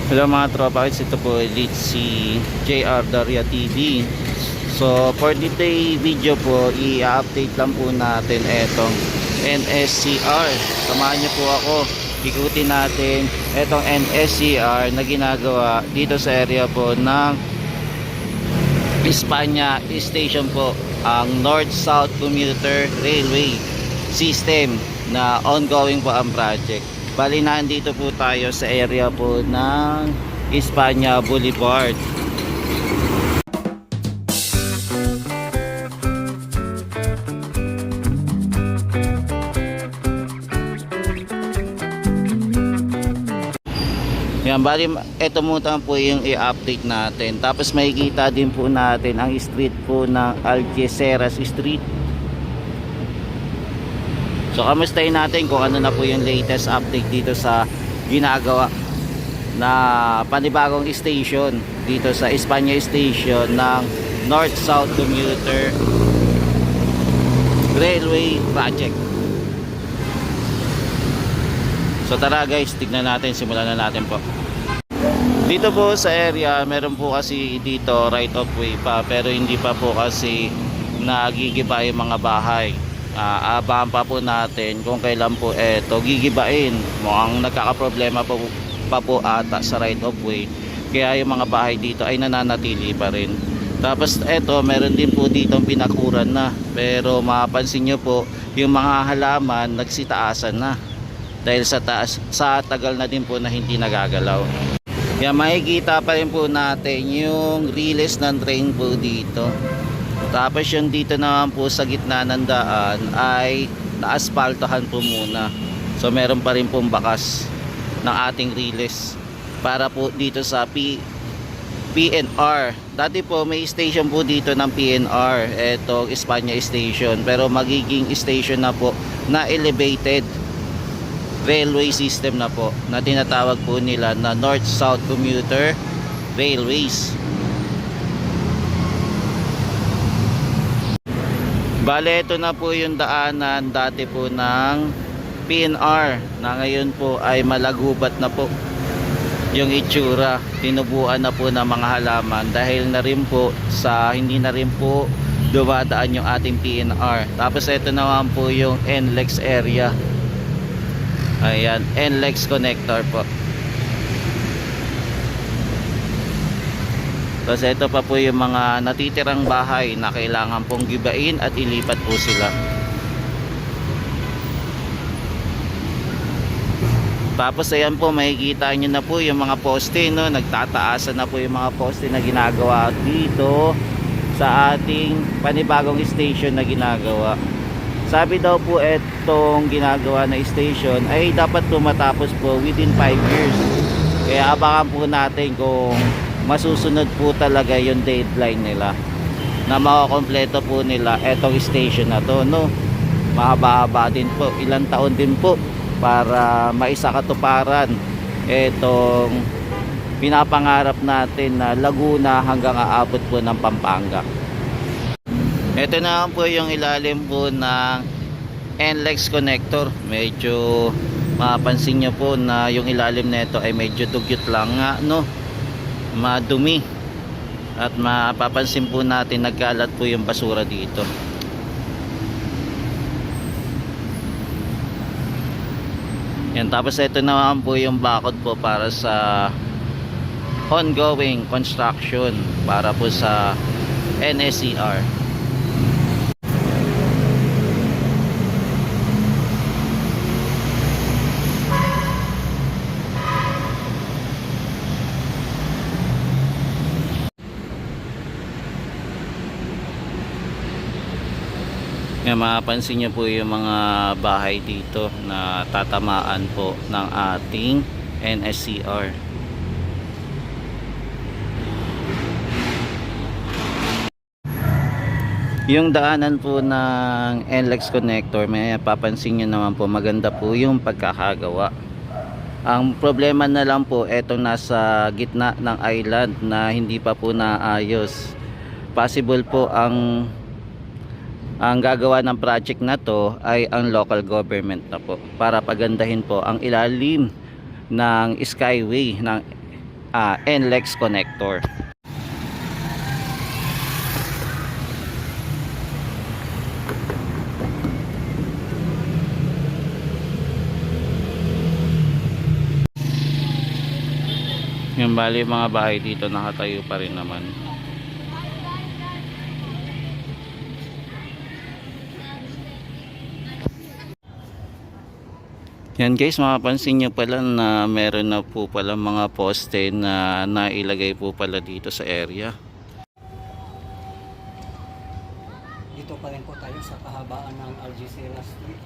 Hello mga tropa, ito po ulit si JR Daria TV. So for today video po, i-update lang po natin etong NSCR. Samahan niyo po ako, ikutin natin etong NSCR na ginagawa dito sa area po ng Espanya Station po, ang North-South Commuter Railway System na ongoing po ang project. Bali, nandito po tayo sa area po ng Espanya Boulevard. Yan, bali, ito muna po yung i-update natin. Tapos makikita din po natin ang street po ng Algeciras Street. So kamustahin natin kung ano na po yung latest update dito sa ginagawa na panibagong station dito sa Espanya Station ng North-South Commuter Railway Project. So tara guys, tignan natin, simulan na natin po. Dito po sa area, meron po kasi dito right of way pa, pero hindi pa po kasi nagigiba yung mga bahay. Abangan pa po natin kung kailan po eto gigibain. Mukhang nagkakaproblema pa po ata sa right of way, kaya yung mga bahay dito ay nananatili pa rin. Tapos eto, meron din po ditong pinakuran na, pero mapapansin nyo po yung mga halaman nagsitaasan na dahil sa tagal na din po na hindi nagagalaw. Yan, makikita pa rin po natin yung release ng train po dito. Tapos yung dito naman po sa gitna ng daan ay naaspaltahan po muna. So meron pa rin pong bakas ng ating release para po dito sa PNR. Dati po may station po dito ng PNR, etong Espanya Station, pero magiging station na po na elevated railway system na po, na tinatawag po nila na North-South Commuter Railways. Bale, ito na po yung daanan dati po ng PNR na ngayon po ay malagubat na po yung itsura. Tinubuan na po ng mga halaman dahil na rin po sa hindi na rin po dumadaan yung ating PNR. Tapos ito naman po yung NLEX area. Ayan, NLEX connector po. Tapos ito pa po yung mga natitirang bahay na kailangan pong gibain at ilipat po sila. Tapos ayan po, makikita nyo na po yung mga poste, no? Nagtataasan na po yung mga poste na ginagawa dito sa ating panibagong station na ginagawa. Sabi daw po etong ginagawa na station ay dapat tumatapos po within 5 years. Kaya abangan po natin kung masusunod po talaga yung deadline nila na makakompleto po nila etong station na to, no? Mahaba-haba din po, ilang taon din po para maisakatuparan etong pinapangarap natin na Laguna hanggang aabot po ng Pampanga. Ito na po yung ilalim po ng NLEX connector. Medyo mapapansin nyo po na yung ilalim nito ay medyo dugyot lang nga, no? Madumi. At mapapansin po natin nagkalat po yung basura dito. Yan, tapos ito naman po yung bakod po para sa ongoing construction para po sa NSCR. Yan, mapapansin nyo po yung mga bahay dito na tatamaan po ng ating NSCR. Yung daanan po ng NLEX connector, may papansin nyo naman po maganda po yung pagkakagawa. Ang problema na lang po, etong nasa gitna ng island na hindi pa po naayos. Possible po ang gagawa ng project na to ay ang local government na po para pagandahin po ang ilalim ng skyway ng NLEX connector. Yung bali mga bahay dito nakatayo pa rin naman. Yan guys, mapapansin nyo pala na meron na po pala mga poste na nailagay po pala dito sa area. Dito pa rin po tayo sa kahabaan ng Algeciras Street.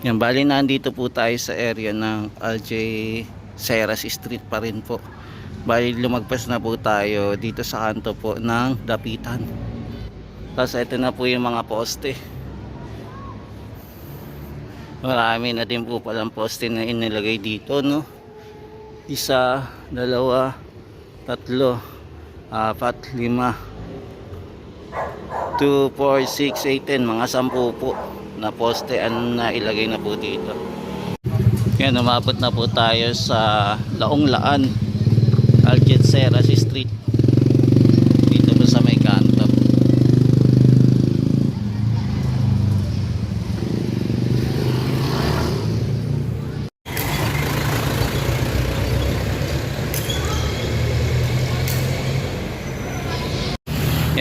Yan, bali nandito po tayo sa area ng Algeciras Street pa rin po. Bali lumagpas na po tayo dito sa kanto po ng Dapitan. Tapos ito na po yung mga poste. Marami na din po palang poste na inilagay dito, no? 1, 2, 3, 4, 5, 2, 4, 6, 8, 10, mga 10 po na poste ang nailagay na po dito. Yan, umabot na po tayo sa Laong Laan, Algeciras Street, dito po sa may kanto.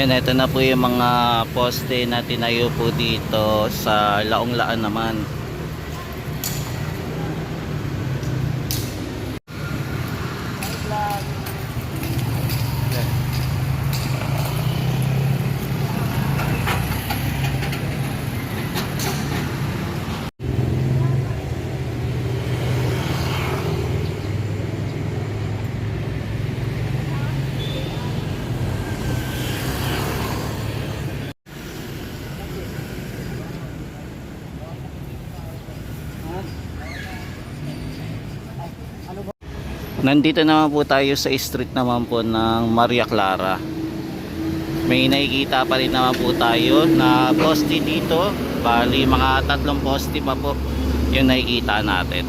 Yan, ito na po yung mga poste na tinayo po dito sa Laong Laan naman. Nandito naman po tayo sa street naman po ng Maria Clara. May nakikita pa rin naman po tayo na poste dito. Bali mga 3 poste pa po yung nakikita natin.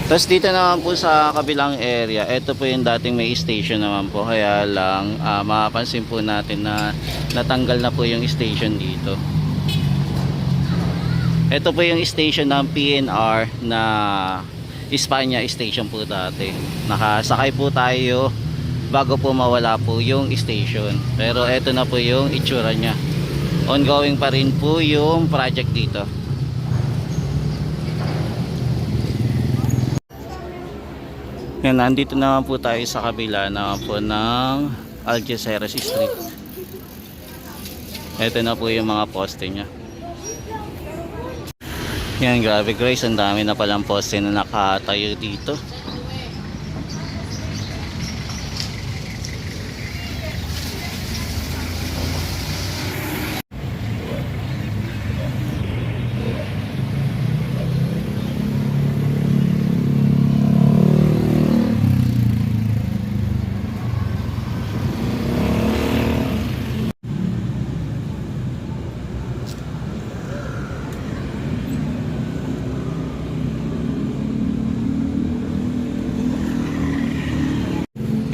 Tapos dito naman po sa kabilang area, ito po yung dating may station naman po. Kaya lang mapapansin po natin na natanggal na po yung station dito. Ito po yung station ng PNR na Espanya station po dati. Nakasakay po tayo bago po mawala po yung station. Pero ito na po yung itsura nya. Ongoing pa rin po yung project dito. Yan, nandito naman po tayo sa kabila naman po ng Algeciras Street. Ito na po yung mga poste nya. Yan, grabe guys, ang dami na palang poste na nakatayo dito.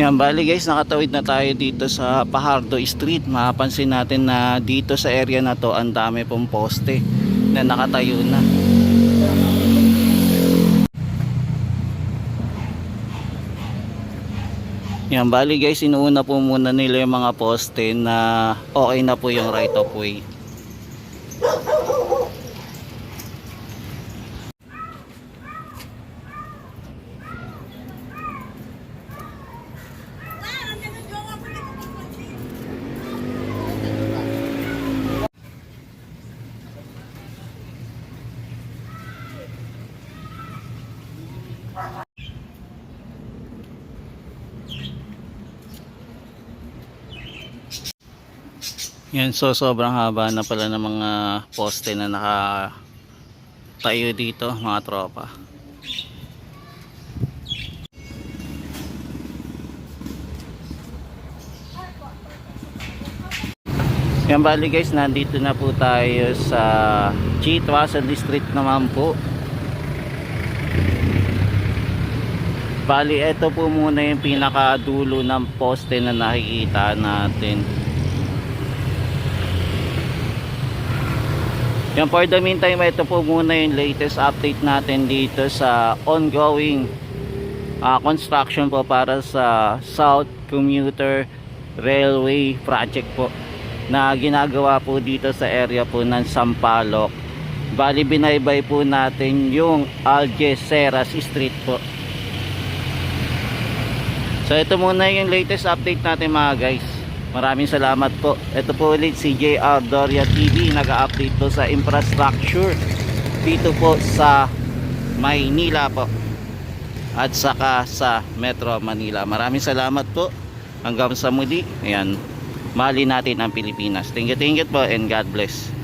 Yan, bali guys, nakatawid na tayo dito sa Pajardo Street. Mapapansin natin na dito sa area na to, ang dami pong poste na nakatayo na. Yan, bali guys, inuuna po muna nila yung mga poste na okay na po yung right of way. Yan, so sobrang haba na pala ng mga poste na nakatayo dito, mga tropa. Yan, bali guys, nandito na po tayo sa Chitwasan District naman po. Bali, ito po muna yung pinakadulo ng poste na nakikita natin. Yan, for the meantime, ito po muna yung latest update natin dito sa ongoing construction po para sa South Commuter Railway Project po na ginagawa po dito sa area po ng Sampaloc. Bali, binaybay po natin yung Algeciras Street po. So ito muna yung latest update natin mga guys. Maraming salamat po. Ito po ulit si JR Doria TV, nag-update po sa infrastructure dito po sa Maynila po at saka sa Metro Manila. Maraming salamat po. Hanggang sa muli. Ayan, mahalin natin ang Pilipinas. Thank you po and God bless.